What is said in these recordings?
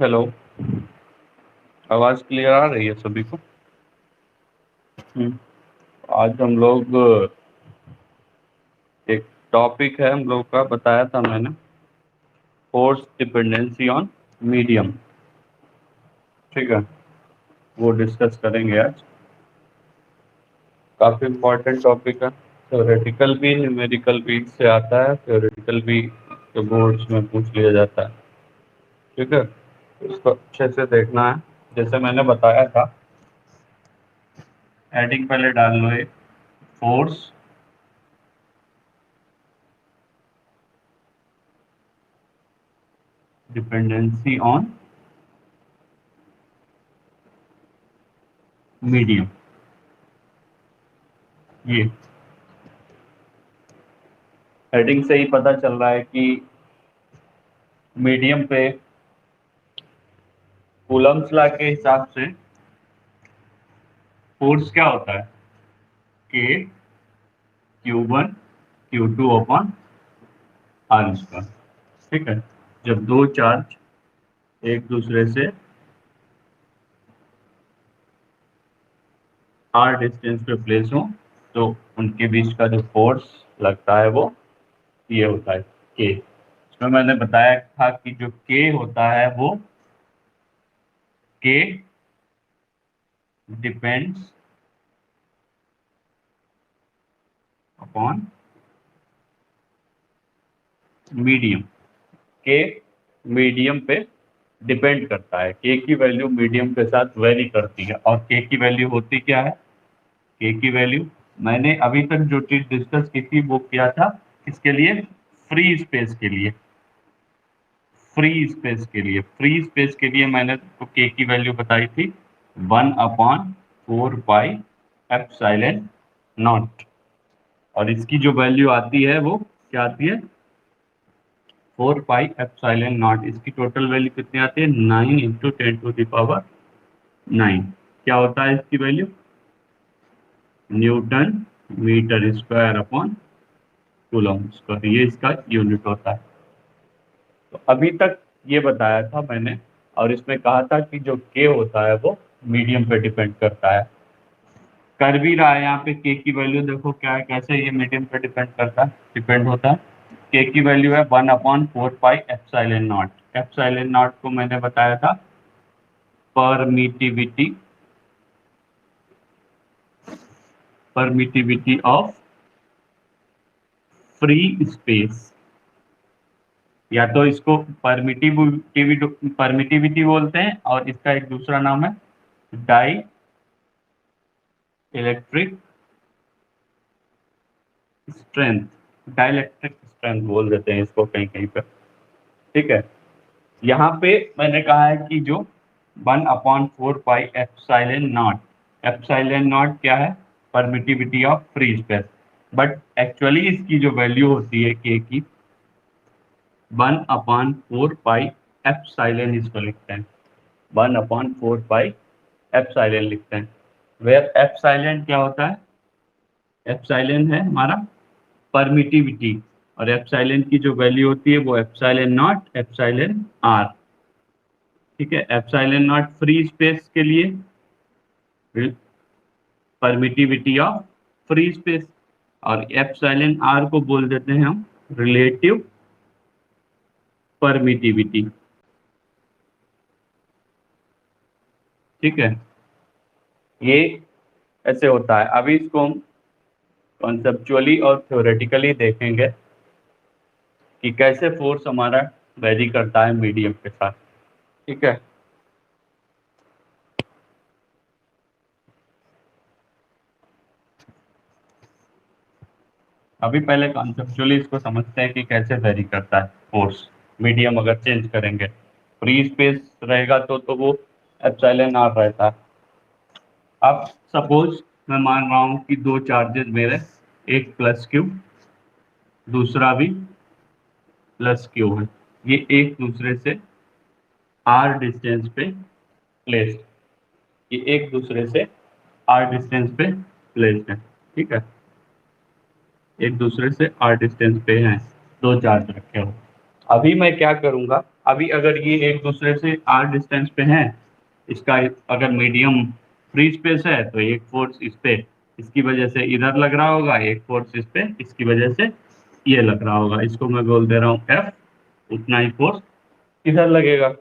Hello, आवाज़ clear आ रही है सभी को? आज हम लोग एक टॉपिक है हम लोग का, बताया था मैंने, फोर्स डिपेंडेंसी ऑन मीडियम। ठीक है, वो डिस्कस करेंगे आज। काफ़ी इम्पोर्टेंट टॉपिक है, थ्योरेटिकल भी न्यूमेरिकल भी से आता है, थ्योरेटिकल भी तो बोर्ड्स में पूछ लिया जाता है। ठीक है, इसको अच्छे से देखना है। जैसे मैंने बताया था, हेडिंग पहले डाल लो एक, फोर्स डिपेंडेंसी ऑन मीडियम। ये हेडिंग से ही पता चल रहा है कि मीडियम पे कूलम्स लॉ के हिसाब से फोर्स क्या होता है, के Q1 Q2 upon R square. ठीक है, जब दो चार्ज एक दूसरे से आर डिस्टेंस पे प्लेस हो तो उनके बीच का जो फोर्स लगता है वो ये होता है के। इसमें मैंने बताया था कि जो के होता है वो के डिपेंड्स अपॉन मीडियम। के मीडियम पे डिपेंड करता है, के की वैल्यू मीडियम के साथ वेरी करती है। और के की वैल्यू होती क्या है, के की वैल्यू मैंने अभी तक जो चीज डिस्कस की थी वो किया था इसके लिए, फ्री स्पेस के लिए। फ्री स्पेस के लिए मैंने तो के की वैल्यू बताई थी 1/4 पाई एप्सिलॉन नॉट। और इसकी जो वैल्यू आती है वो क्या आती है, 4 पाई एप्सिलॉन नॉट। इसकी टोटल वैल्यू कितनी आती है, 9 इंटू 10⁹9। क्या होता है इसकी value, newton metre square upon coulomb square, ये इसका यूनिट होता है। तो अभी तक ये बताया था मैंने, और इसमें कहा था कि जो के होता है वो मीडियम पे डिपेंड करता है। कर भी रहा है यहाँ पे, के की वैल्यू देखो क्या है, कैसे ये मीडियम पे डिपेंड होता है। के की वैल्यू है 1/4 pi epsilon naught. Epsilon not को मैंने बताया था परमिटिविटी ऑफ फ्री स्पेस, या तो इसको परमिटिविटी बोलते हैं, और इसका एक दूसरा नाम है dielectric strength. Dielectric strength बोल देते हैं इसको कहीं कहीं पर। ठीक है, यहाँ पे मैंने कहा है कि जो 1/4 पाई एप्सिलॉन नॉट क्या है, permittivity of free space. But actually इसकी जो वैल्यू होती है के की, 1/4 पाई एप्सिलॉन इसको लिखते हैं, 1/4 पाई एप्सिलॉन लिखते हैं। वेयर एप्सिलॉन क्या होता है, एप्सिलॉन है हमारा परमिटिविटी, और एप्सिलॉन की जो वैल्यू होती है वो एप्सिलॉन नॉट एप्सिलॉन आर। ठीक है, एप्सिलॉन नॉट फ्री स्पेस के लिए, परमिटिविटी ऑफ फ्री स्पेस, और एप्सिलॉन आर को बोल देते हैं हम रिलेटिव परमिटिविटी। ठीक है, ये ऐसे होता है। अभी इसको हम कॉन्सेप्चुअली और थ्योरेटिकली देखेंगे कि कैसे फोर्स हमारा वेरी करता है मीडियम के साथ। ठीक है, अभी पहले कॉन्सेप्चुअली इसको समझते हैं कि कैसे वेरी करता है फोर्स मीडियम अगर चेंज करेंगे। फ्री स्पेस रहेगा तो वो एप्सिलॉन आर रहता है। अब सपोज मैं मान रहा हूं कि दो चार्जेस मेरे, एक प्लस क्यू दूसरा भी प्लस क्यू है, ये एक दूसरे से आर डिस्टेंस पे प्लेस्ड, ये एक दूसरे से आर डिस्टेंस पे प्लेस्ड है। ठीक है, एक दूसरे से आर डिस्टेंस पे हैं, दो चार्ज रखे हो। अभी मैं क्या करूंगा, अभी अगर ये एक दूसरे से r डिस्टेंस पे हैं, इसका अगर मीडियम फ्री स्पेस है तो एक फोर्स इस पे इसकी वजह से इधर लग रहा होगा, एक फोर्स इस पे इसकी वजह से ये लग रहा होगा। इसको मैं बोल दे रहा हूँ F, उतना ही फोर्स इधर लगेगा।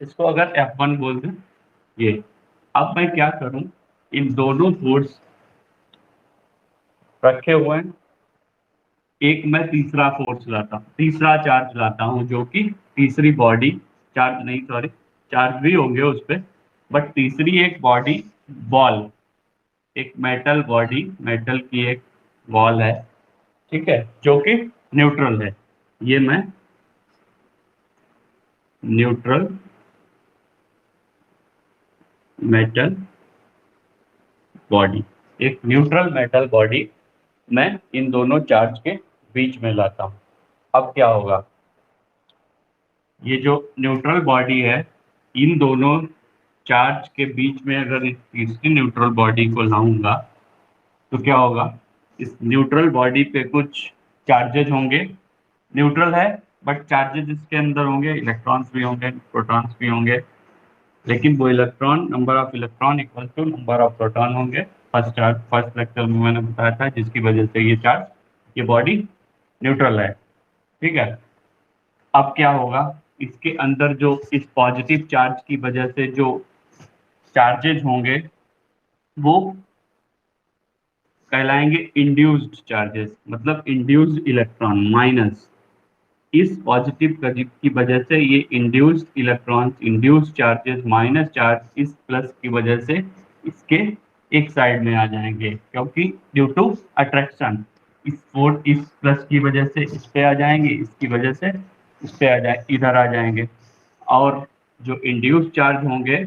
इसको अगर F1 बोल दें ये। अब मैं क्या करूं, इन दोनों फोर्स रखे हुए हैं, एक मैं तीसरा फोर्स लाता हूँ, तीसरा चार्ज लाता हूँ, जो कि तीसरी बॉडी, चार्ज नहीं सॉरी, चार्ज भी होंगे उस पे, बट तीसरी एक बॉडी, बॉल, एक मेटल बॉडी, मेटल की एक बॉल है, ठीक है, जो कि न्यूट्रल है। ये मैं न्यूट्रल मेटल बॉडी, एक न्यूट्रल मेटल बॉडी मैं इन दोनों चार्ज के बीच में लाता हूं। अब क्या होगा, ये जो न्यूट्रल बॉडी है, इन दोनों चार्ज के बीच में अगर इस तीसरी न्यूट्रल बॉडी को लाऊंगा तो क्या होगा, इस न्यूट्रल बॉडी पे कुछ चार्जेज होंगे, न्यूट्रल है बट चार्जेज इसके अंदर होंगे, इलेक्ट्रॉन्स भी होंगे, प्रोटॉन्स भी होंगे, लेकिन वो electron, number of electron equal to number of proton होंगे। फर्स्ट लेक्चर में मैंने बताया था, जिसकी वजह से ये चार्ज, ये बॉडी न्यूट्रल है, ठीक है। अब क्या होगा, इसके अंदर जो इस पॉजिटिव चार्ज की वजह से जो चार्जेज होंगे वो कहलाएंगे इंड्यूस्ड चार्जेस, मतलब इंड्यूस्ड इलेक्ट्रॉन माइनस, इस पॉजिटिव की वजह से ये induced electrons, induced charges minus charge इस प्लस की वजह से इसके एक साइड में आ जाएंगे, क्योंकि ड्यू टू अट्रैक्शन, इस प्लस की वजह से इस पे आ जाएंगे, इसकी वजह से इस पे आ जाए, इधर आ जाएंगे। और जो इंड्यूस्ड चार्ज होंगे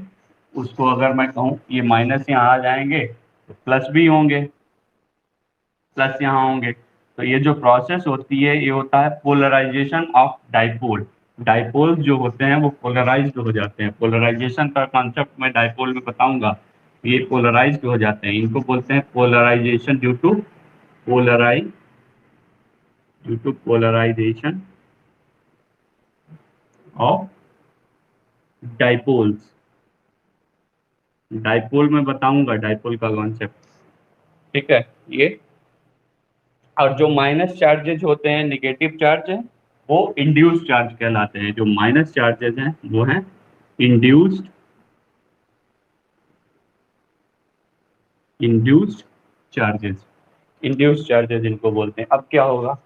उसको अगर मैं कहूँ ये माइनस यहाँ आ जाएंगे, तो प्लस भी होंगे, प्लस यहाँ होंगे। तो ये जो प्रोसेस होती है ये होता है पोलराइजेशन ऑफ डाइपोल। डाइपोल जो होते हैं वो पोलराइज्ड हो जाते हैं, पोलराइजेशन का कॉन्सेप्ट मैं डाइपोल में बताऊंगा। ये पोलराइज्ड हो जाते हैं, इनको बोलते हैं polarisation due to polarisation of dipoles. Dipole में बताऊंगा, डाइपोल का कॉन्सेप्ट, ठीक है ये। और जो माइनस चार्जेज होते हैं, निगेटिव चार्ज है, वो इंड्यूस्ड चार्ज कहलाते हैं। जो माइनस चार्जेज हैं वो हैं इंड्यूस्ड चार्जेस, इंड्यूस्ड चार्जेस इनको बोलते हैं। अब क्या होगा,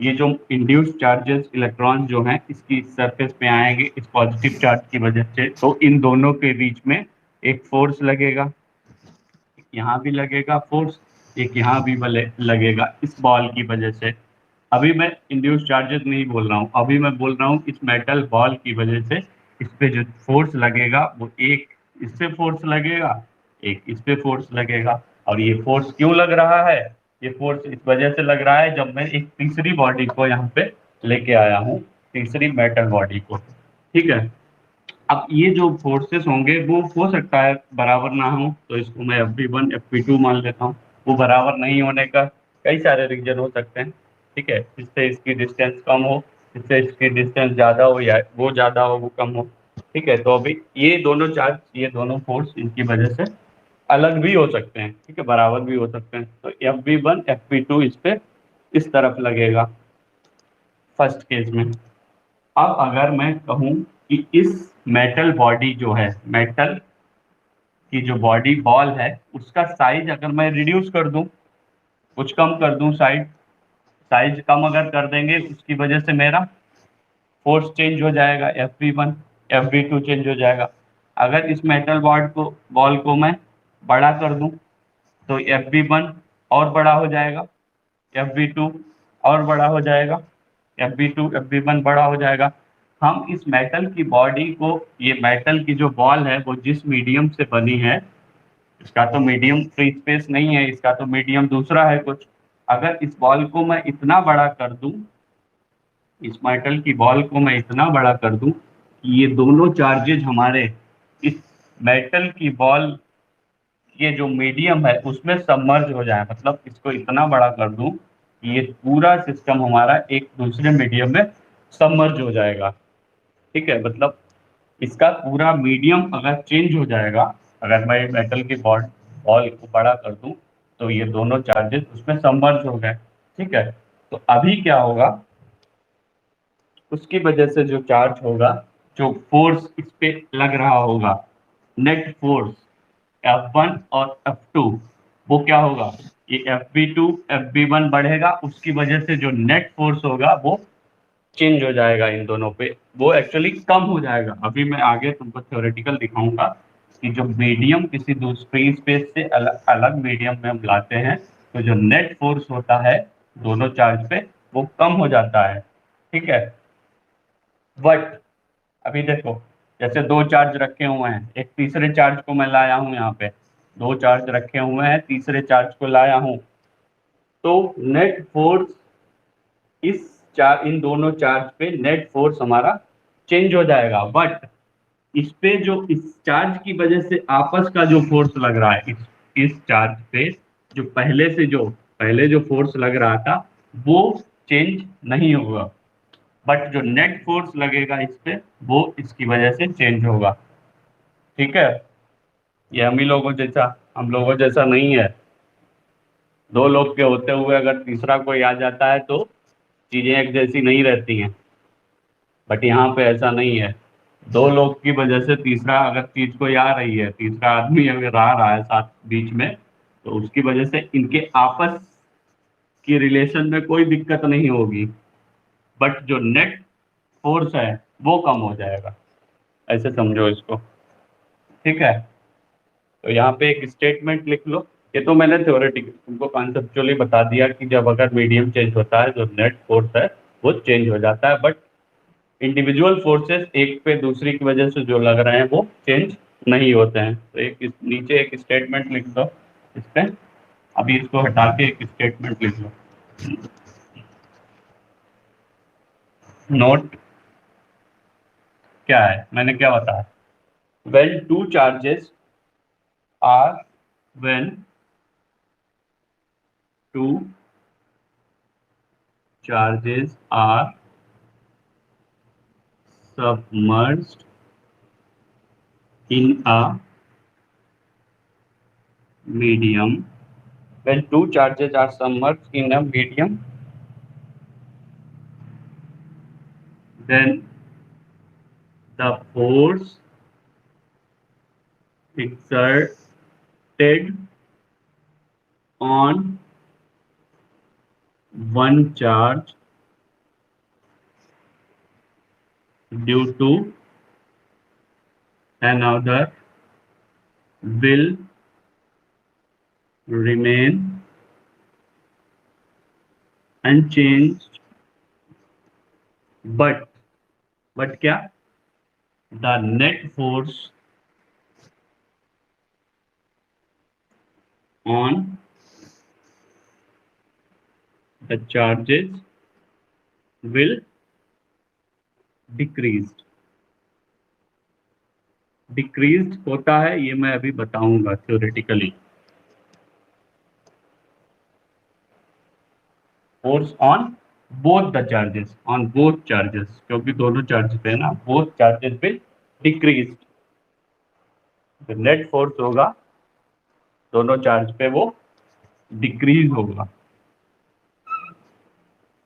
ये जो इंड्यूस्ड चार्जेस इलेक्ट्रॉन जो हैं इसकी सरफेस पे आएंगे इस पॉजिटिव चार्ज की वजह से, तो इन दोनों के बीच में एक फोर्स लगेगा, यहाँ भी लगेगा फोर्स, एक यहाँ भी लगेगा इस बॉल की वजह से। अभी मैं इंड्यूस चार्जेस नहीं बोल रहा हूँ, अभी मैं बोल रहा हूँ इस मेटल बॉल की वजह से इस पे जो फोर्स लगेगा वो एक इस पे फोर्स लगेगा, एक इस पे फोर्स लगेगा। और ये फोर्स क्यों लग रहा है, ये फोर्स इस वजह से लग रहा है जब मैं एक तीसरी बॉडी को यहाँ पे लेके आया हूँ, तीसरी मेटल बॉडी को, ठीक है। अब ये जो फोर्सेस होंगे वो हो सकता है बराबर ना हो, तो इसको मैं FV1 FV2 मान लेता हूँ। वो बराबर नहीं होने का कई सारे रीजन हो सकते हैं, ठीक है, इससे इसकी डिस्टेंस कम हो, इससे इसकी डिस्टेंस ज़्यादा हो, या वो ज़्यादा हो वो कम हो, ठीक है। तो अभी ये दोनों चार्ज, ये दोनों फोर्स इनकी वजह से अलग भी हो सकते हैं, ठीक है, बराबर भी हो सकते हैं। तो FV1 FV2 इस पे इस तरफ लगेगा फर्स्ट केस में। अब अगर मैं कहूँ कि इस मेटल बॉडी जो है, मेटल की जो बॉडी बॉल है, उसका साइज अगर मैं रिड्यूस कर दूं, कुछ कम कर दूं, साइज कम अगर कर देंगे उसकी वजह से मेरा फोर्स चेंज हो जाएगा, FV1 FV2 चेंज हो जाएगा। अगर इस मेटल बॉल को मैं बड़ा कर दूं तो FV1 और बड़ा हो जाएगा, FV2 और बड़ा हो जाएगा, FV2 FV1 बड़ा हो जाएगा। हम इस मेटल की बॉडी को, ये मेटल की जो बॉल है वो जिस मीडियम से बनी है, इसका तो मीडियम फ्री स्पेस नहीं है, इसका तो मीडियम दूसरा है कुछ। अगर इस बॉल को मैं इतना बड़ा कर दूं, इस मेटल की बॉल को मैं इतना बड़ा कर दूं कि ये दोनों चार्जेज हमारे इस मेटल की बॉल, ये जो मीडियम है उसमें सबमर्ज हो जाए, मतलब इसको इतना बड़ा कर दूं कि ये पूरा सिस्टम हमारा एक दूसरे मीडियम में सबमर्ज हो जाएगा, ठीक है, मतलब इसका पूरा मीडियम अगर चेंज हो जाएगा, अगर मैं मेटल की बॉल को बड़ा कर दूं, तो ये दोनों चार्जेस उसमें सबमर्ज हो गए। ठीक है, तो अभी क्या होगा, उसकी वजह से जो चार्ज होगा, जो फोर्स इस पे लग रहा होगा, नेट फोर्स F1 और F2, वो क्या होगा, ये FB2 FB1 बढ़ेगा, उसकी वजह से जो नेट फोर्स होगा वो चेंज हो जाएगा इन दोनों पे, वो एक्चुअली कम हो जाएगा। अभी मैं आगे तुमको थ्योरेटिकल दिखाऊंगा कि जो मीडियम किसी दूसरी स्पेस से अलग अलग मीडियम में हम लाते हैं, तो जो नेट फोर्स होता है दोनों चार्ज पे, वो कम हो जाता है। ठीक है, बट अभी देखो, जैसे दो चार्ज रखे हुए हैं, एक तीसरे चार्ज को मैं लाया हूं यहाँ पे, दो चार्ज रखे हुए हैं, तीसरे चार्ज को लाया हूं, तो नेट फोर्स इन दोनों चार्ज पे नेट फोर्स हमारा चेंज हो जाएगा, बट इस पे जो इस चार्ज की वजह से आपस का जो फोर्स लग रहा है, इस चार्ज पे जो पहले जो फोर्स लग रहा था, वो चेंज नहीं होगा, बट जो नेट फोर्स लगेगा इस पे, वो इसकी वजह से चेंज होगा। ठीक है, ये हम लोगों जैसा नहीं है। दो लोग के होते हुए अगर तीसरा कोई आ जाता है तो चीजें एक जैसी नहीं रहती हैं, बट यहाँ पे ऐसा नहीं है। दो लोग की वजह से तीसरा अगर चीज कोई आ रही है, तीसरा आदमी अगर आ रहा है साथ बीच में, तो उसकी वजह से इनके आपस की रिलेशन में कोई दिक्कत नहीं होगी, बट जो नेट फोर्स है वो कम हो जाएगा। ऐसे समझो इसको। ठीक है, तो यहाँ पे एक स्टेटमेंट लिख लो। ये तो मैंने थ्योरेटिक तुमको कॉन्सेप्चुअली बता दिया कि जब अगर मीडियम चेंज होता है, जो नेट फोर्स है वो चेंज हो जाता है, बट इंडिविजुअल फोर्सेस एक पे दूसरी की वजह से जो लग रहे हैं वो चेंज नहीं होते हैं। तो नीचे एक स्टेटमेंट लिख दो इस पे। अभी इसको हटा के एक स्टेटमेंट लिख लो। नोट क्या है, मैंने क्या बताया, when two charges are when two charges are submerged in a medium, when two charges are submerged in a medium, then the force exerted on one charge due to another will remain unchanged, but क्या, the net force on the charges will decreased। Decrease होता है, ये मैं अभी बताऊंगा theoretically. Force on both the charges, on both charges, क्योंकि दोनों charge पे है ना, बोथ चार्जेस विल डिक्रीज। जो नेट फोर्स होगा दोनों चार्ज पे वो डिक्रीज होगा।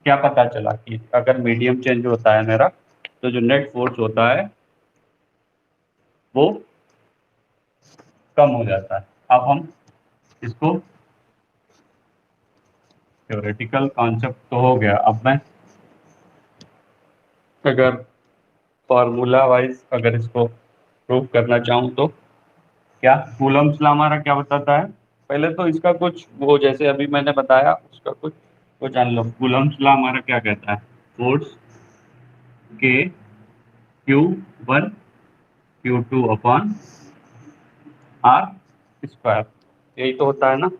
क्या पता चला कि अगर मीडियम चेंज होता है मेरा, तो जो नेट फोर्स होता है वो कम हो जाता है। अब हम इसको, थ्योरेटिकल कॉन्सेप्ट तो हो गया, अब मैं अगर फॉर्मूला वाइज अगर इसको प्रूव करना चाहूँ तो, क्या कूलम्ब्स लॉ हमारा क्या बताता है, पहले तो इसका कुछ वो जैसे अभी मैंने बताया उसका कुछ वो जान लो। कूलम्ब्स लॉ हमारा क्या कहता है, फोर्स के Q1 Q2 upon R square, यही तो होता है ना।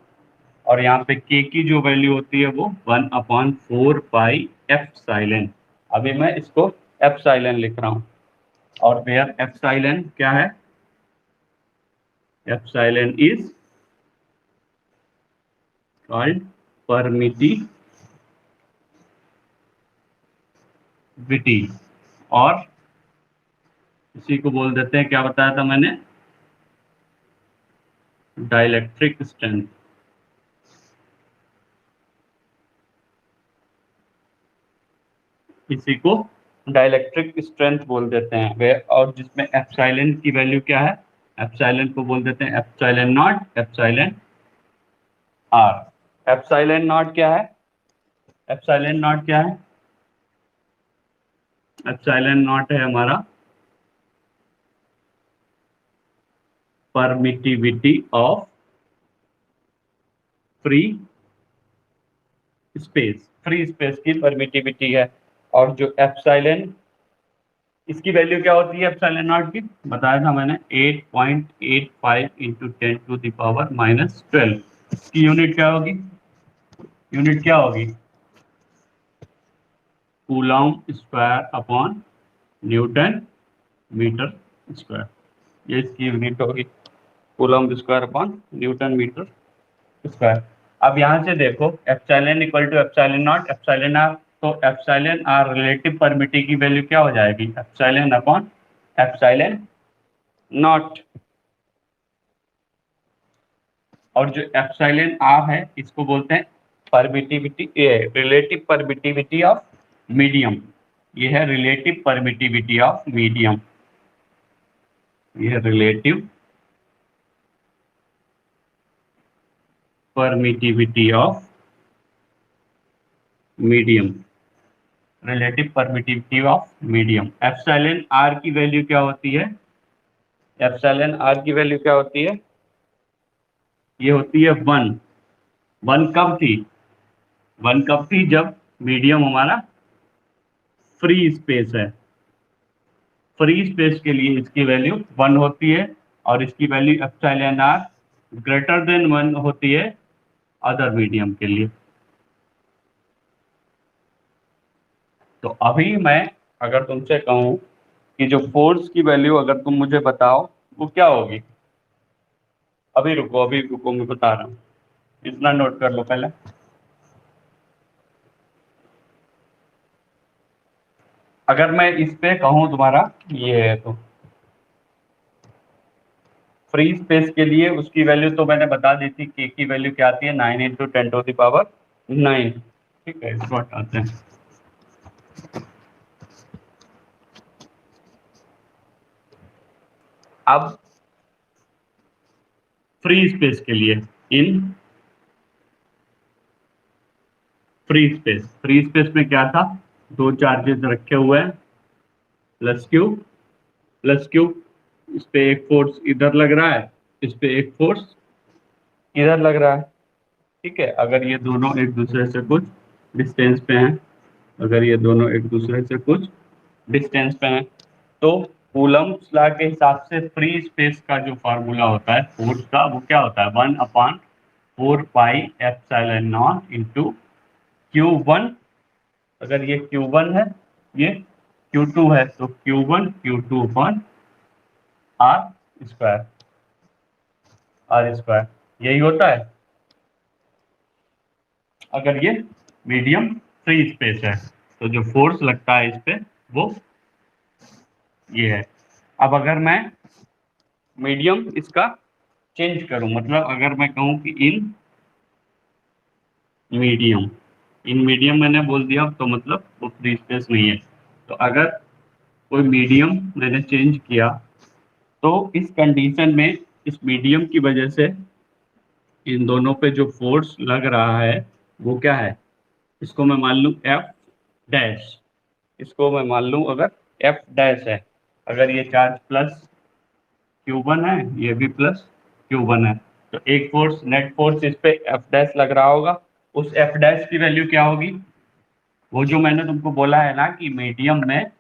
और यहाँ पे के की जो वैल्यू होती है वो 1/4 पाई एप्सिलॉन। अभी मैं इसको एप्सिलॉन लिख रहा हूँ, और वेयर एप्सिलॉन क्या है, एप्सिलॉन इज कॉल्ड परमिटिविटी, और इसी को बोल देते हैं, क्या बताया था मैंने, डाइलेक्ट्रिक स्ट्रेंथ। इसी को डाइलेक्ट्रिक स्ट्रेंथ बोल देते हैं वे, और जिसमें एप्सिलॉन की वैल्यू क्या है, एप्सिलॉन को बोल देते हैं epsilon naught, epsilon R. Epsilon naught क्या है, एप्सिलॉन नॉट क्या है, एप्सिलॉन नॉट है हमारा permittivity of free space, free space की परमिटिविटी है। और जो एप्सिलॉन, इसकी वैल्यू क्या होती है एप्सिलॉन नॉट की, बताया था मैंने 8.85 इंटू 10⁻⁻12। इसकी यूनिट क्या होगी, यूनिट क्या होगी, coulomb square upon newton metre square, ये इसकी यूनिट होगी, coulomb square upon newton metre square. अब यहाँ से देखो epsilon equal to epsilon naught epsilon R, तो एप्सिलॉन आर रिलेटिव परमिटिविटी की वैल्यू क्या हो जाएगी, एप्सिलॉन अपॉन एप्सिलॉन नॉट। और जो एप्सिलॉन आर है इसको बोलते हैं permittivity, relative permittivity of medium. ये है रिलेटिव परमिटिविटी ऑफ मीडियम, ये है relative permittivity of medium, relative permittivity of medium. Epsilon R की वैल्यू क्या होती है, एप्सिलॉन आर की वैल्यू क्या होती है, ये होती है 1। 1 कब थी, 1 कब थी, जब मीडियम हमारा फ्री स्पेस है, फ्री स्पेस के लिए इसकी वैल्यू 1 होती है, और इसकी value epsilon R greater than 1 होती है अदर मीडियम के लिए। तो अभी मैं अगर तुमसे कहूं कि जो फोर्स की वैल्यू अगर तुम मुझे बताओ वो क्या होगी, अभी रुको, अभी रुको, मैं बता रहा हूँ, इतना नोट कर लो पहले। अगर मैं इस पे कहूँ तुम्हारा ये है, तो फ्री स्पेस के लिए उसकी वैल्यू तो मैंने बता दी थी, के की वैल्यू क्या आती है 9 × 10⁻⁹। ठीक है, इसको हटाते हैं। अब फ्री स्पेस के लिए, इन फ्री स्पेस, फ्री स्पेस में क्या था, दो चार्जेस रखे हुए हैं, प्लस क्यू प्लस क्यू, इस पे एक फोर्स इधर लग रहा है, इस पे एक फोर्स इधर लग रहा है। ठीक है, अगर ये दोनों एक दूसरे से कुछ डिस्टेंस पे हैं, अगर ये दोनों एक दूसरे से कुछ डिस्टेंस पे हैं, तो कूलम्ब्स लॉ के हिसाब से फ्री स्पेस का जो फार्मूला होता है फोर्स का, वो क्या होता है, 1/4πε0 इंटू Q1। अगर ये Q1 है, ये Q2 है, तो Q1 Q2 upon R square, R square यही होता है अगर ये मीडियम फ्री स्पेस है। तो जो फोर्स लगता है इस पे वो ये है। अब अगर मैं मीडियम इसका चेंज करूं, मतलब अगर मैं कहूं कि मीडियम इन मीडियम मैंने बोल दिया तो मतलब वो फ्री स्पेस नहीं है। तो अगर कोई मीडियम मैंने चेंज किया, तो इस कंडीशन में इस मीडियम की वजह से इन दोनों पे जो फोर्स लग रहा है वो क्या है, इसको मैं मान लूं एफ डैश, इसको मैं मान लूं अगर एफ डैश है, अगर ये चार्ज प्लस Q1 है, ये भी प्लस Q1 है, तो एक फोर्स नेट फोर्स इस पे एफ डैश लग रहा होगा। उस एफ डैश की वैल्यू क्या होगी, वो जो मैंने तुमको बोला है ना कि मीडियम में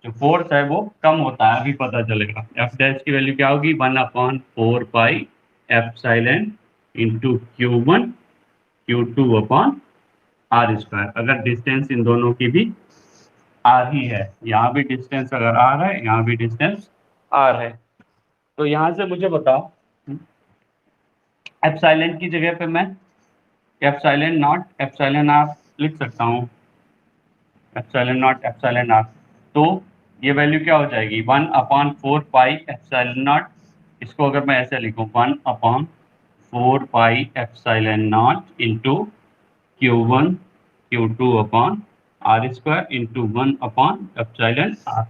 जो फोर्स है वो कम होता है, अभी पता चलेगा। एफ डैश की वैल्यू क्या होगी, 1/4πε into Q1 Q2 upon R square. अगर डिस्टेंस इन दोनों की भी आर ही है, यहाँ भी डिस्टेंस अगर आर है, यहाँ भी डिस्टेंस आर है, तो यहाँ से मुझे बताओ एप्सिलॉन की जगह पे मैं एप्सिलॉन नॉट एप्सिलॉन आर लिख सकता हूँ, एप्सिलॉन नॉट एप्सिलॉन आर। तो ये वैल्यू क्या हो जाएगी 1/4 पाई एप्सिलॉन नॉट। इसको अगर मैं ऐसे लिखूं 1/4 pi epsilon naught into Q1 Q2 upon R square into 1/एप्सिलॉन आर,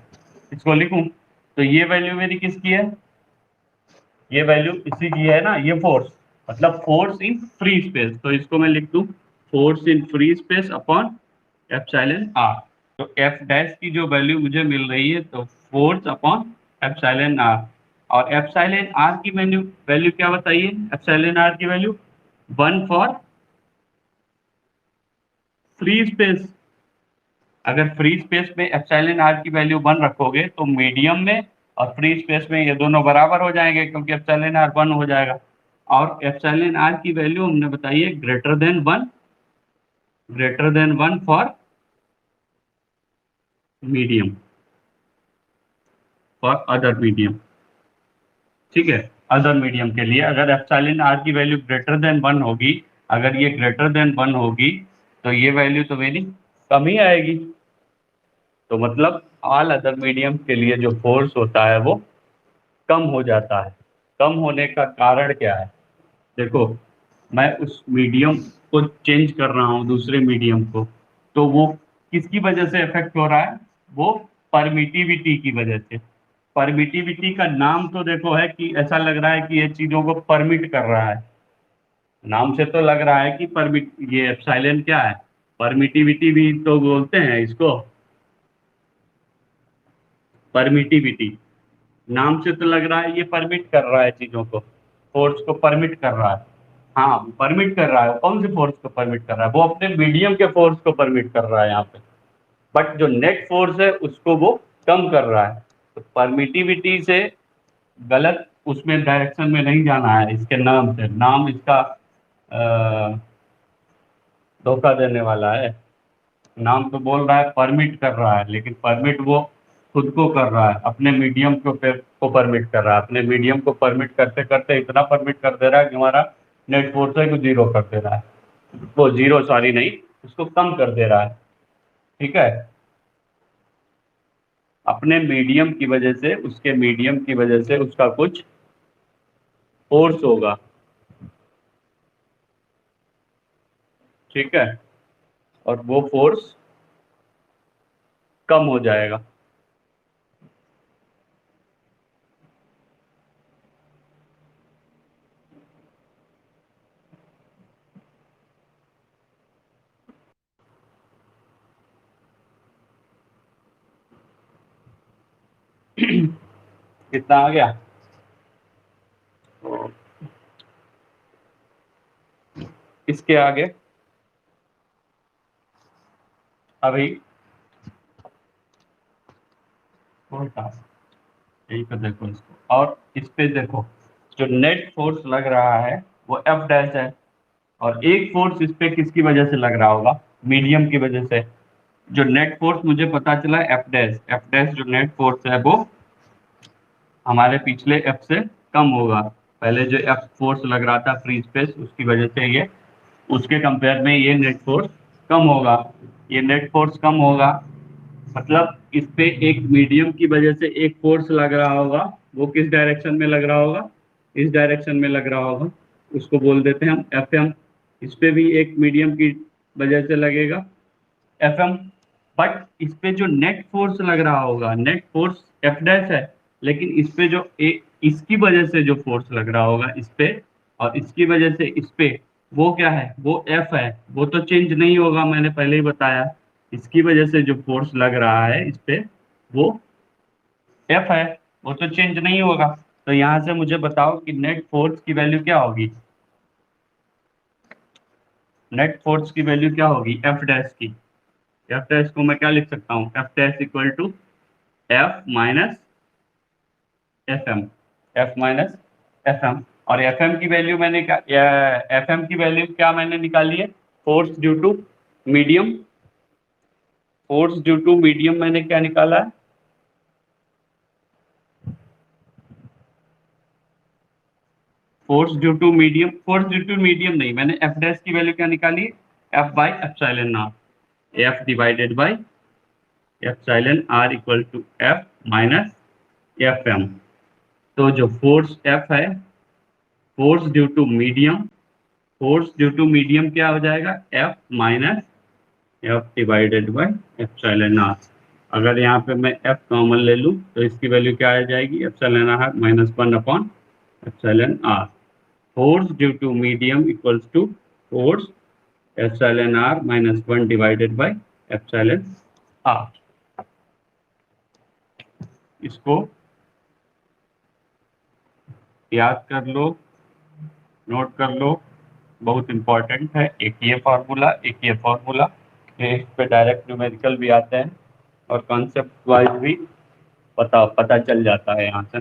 इसको लिखूं तो ये वैल्यू मेरी किसकी है, ये वैल्यू इसी की है ना, ये फोर्स मतलब फोर्स इन फ्री स्पेस, तो इसको मैं लिख दूं force in free space upon epsilon R. तो एफ डैश की जो वैल्यू मुझे मिल रही है तो फोर्स अपॉन एप्सिलॉन आर, और एप्सिलॉन आर की वैल्यू वैल्यू क्या बताइए, एप्सिलॉन आर की वैल्यू 1 फॉर फ्री स्पेस। अगर फ्री स्पेस में एप्सिलॉन आर की वैल्यू 1 रखोगे तो मीडियम में और फ्री स्पेस में ये दोनों बराबर हो जाएंगे क्योंकि एप्सिलॉन आर 1 हो जाएगा। और एप्सिलॉन आर की वैल्यू हमने बताई है greater than 1 for medium, for other medium. ठीक है, अदर मीडियम के लिए अगर एप्सिलॉन आर की वैल्यू ग्रेटर देन 1 होगी, अगर ये ग्रेटर देन 1 होगी तो ये वैल्यू तो मेरी कम ही आएगी। तो मतलब ऑल अदर मीडियम के लिए जो फोर्स होता है वो कम हो जाता है। कम होने का कारण क्या है, देखो मैं उस मीडियम को चेंज कर रहा हूँ दूसरे मीडियम को, तो वो किसकी वजह से इफेक्ट हो रहा है, वो परमिटिविटी की वजह से। परमिटिविटी का नाम तो देखो है कि ऐसा लग रहा है कि ये चीजों को परमिट कर रहा है, नाम से तो लग रहा है कि परमिट, ये एप्सिलॉन क्या है, परमिटिविटी भी तो बोलते हैं इसको, परमिटिविटी नाम से तो लग रहा है ये परमिट कर रहा है चीजों को, फोर्स को परमिट कर रहा है। हाँ परमिट कर रहा है, कौन से फोर्स को परमिट कर रहा है, वो अपने मीडियम के फोर्स को परमिट कर रहा है यहाँ पे, बट जो नेट फोर्स है उसको वो कम कर रहा है। तो परमिटिविटी से गलत उसमें डायरेक्शन में नहीं जाना है, इसके नाम से, नाम इसका धोखा देने वाला है। नाम तो बोल रहा है परमिट कर रहा है, लेकिन परमिट वो खुद को कर रहा है, अपने मीडियम को परमिट कर रहा है, अपने मीडियम को परमिट करते करते इतना परमिट कर दे रहा है कि हमारा नेट फोर्स है को जीरो कर दे रहा है, वो जीरो सॉरी नहीं, उसको कम कर दे रहा है। ठीक है, अपने मीडियम की वजह से, उसके मीडियम की वजह से उसका कुछ फोर्स होगा। ठीक है, और वो फोर्स कम हो जाएगा। कितना आ गया, इसके आगे अभी यही पे देखो इसको, और इस पे देखो जो नेट फोर्स लग रहा है वो एफ डैश है, और एक फोर्स इस पे किसकी वजह से लग रहा होगा, मीडियम की वजह से। जो नेट फोर्स मुझे पता चला एफ डैश जो नेट फोर्स है वो हमारे पिछले एफ से कम होगा। पहले जो एफ फोर्स लग रहा था फ्री स्पेस उसकी वजह से ये, उसके कंपेयर में ये नेट फोर्स कम होगा। ये नेट फोर्स कम होगा मतलब इस पे एक मीडियम की वजह से एक फोर्स लग रहा होगा, वो किस डायरेक्शन में लग रहा होगा, इस डायरेक्शन में लग रहा होगा, उसको बोल देते हैं हम एफ एम। इस पे भी एक मीडियम की वजह से लगेगा एफ एम, बट इस पे जो नेट फोर्स लग रहा होगा, नेट फोर्स एफ डैश है, लेकिन इस पे जो इसकी वजह से जो फोर्स लग रहा होगा इस पे, और इसकी वजह से इस पे, वो क्या है, वो एफ है, वो तो चेंज नहीं होगा, मैंने पहले ही बताया। इसकी वजह से जो फोर्स लग रहा है इस पे वो एफ है, वो तो चेंज नहीं होगा। तो यहाँ से मुझे बताओ कि नेट फोर्स की वैल्यू क्या होगी, नेट फोर्स की वैल्यू क्या होगी एफ डैश की। एफ डैश को मैं क्या लिख सकता हूँ, F dash equal to F minus F M, F minus F M. और एफ एम की वैल्यू मैंने क्या, एफ एम की वैल्यू क्या मैंने निकाली है, force due to medium, force due to medium मैंने क्या निकाला है, फोर्स ड्यू टू मीडियम नहीं, मैंने एफ डैश की वैल्यू क्या निकाली है, F by epsilon naught, F divided by epsilon R equal to F minus F M. तो जो फोर्स एफ है, force due to medium, force due to medium क्या हो जाएगा, F minus F divided by epsilon R. अगर यहाँ पे मैं एफ कॉमन ले लूँ तो इसकी वैल्यू क्या आ जाएगी, epsilon R minus 1 upon epsilon R. Force due to medium equals to force epsilon R minus 1 divided by epsilon R. इसको याद कर लो, नोट कर लो, बहुत इंपॉर्टेंट है। एक ये फार्मूला, एक ये फार्मूला, इस पे डायरेक्ट न्यूमेरिकल भी आते हैं और कॉन्सेप्ट वाइज भी पता चल जाता है यहाँ से।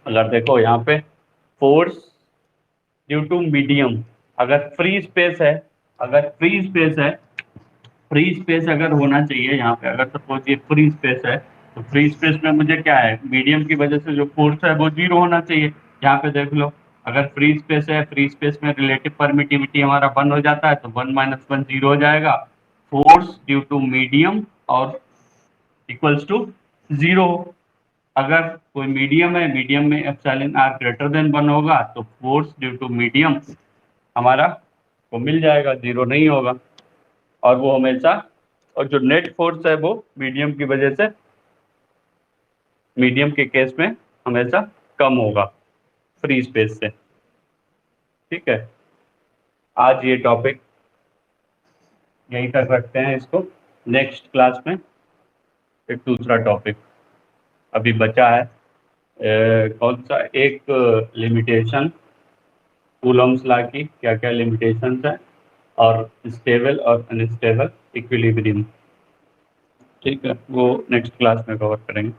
अगर देखो यहाँ पे फोर्स ड्यू टू मीडियम, अगर फ्री स्पेस है, अगर फ्री स्पेस है, फ्री स्पेस अगर होना चाहिए यहाँ पे, अगर सपोज ये फ्री स्पेस है तो फ्री स्पेस में मुझे क्या है, मीडियम की वजह से जो फोर्स है वो 0 होना चाहिए। यहाँ पे देख लो, अगर फ्री स्पेस है, फ्री स्पेस में रिलेटिव परमिटिविटी हमारा 1 हो जाता है, तो 1 माइनस 1 0 हो जाएगा। फोर्स ड्यू टू मीडियम और इक्वल्स टू 0। अगर कोई मीडियम है, मीडियम में एप्सिलॉन आर ग्रेटर देन 1 होगा, तो फोर्स ड्यू टू मीडियम हमारा को मिल जाएगा, 0 नहीं होगा। और वो हमेशा, और जो नेट फोर्स है वो मीडियम की वजह से, मीडियम के केस में हमेशा कम होगा फ्री स्पेस से। ठीक है, आज ये टॉपिक यहीं तक रखते हैं इसको। नेक्स्ट क्लास में एक दूसरा टॉपिक अभी बचा है, कौन सा, एक लिमिटेशन, कूलम्स लॉ की क्या क्या लिमिटेशंस है, और स्टेबल और अनस्टेबल इक्विलिब्रियम। ठीक है, वो नेक्स्ट क्लास में कवर करेंगे।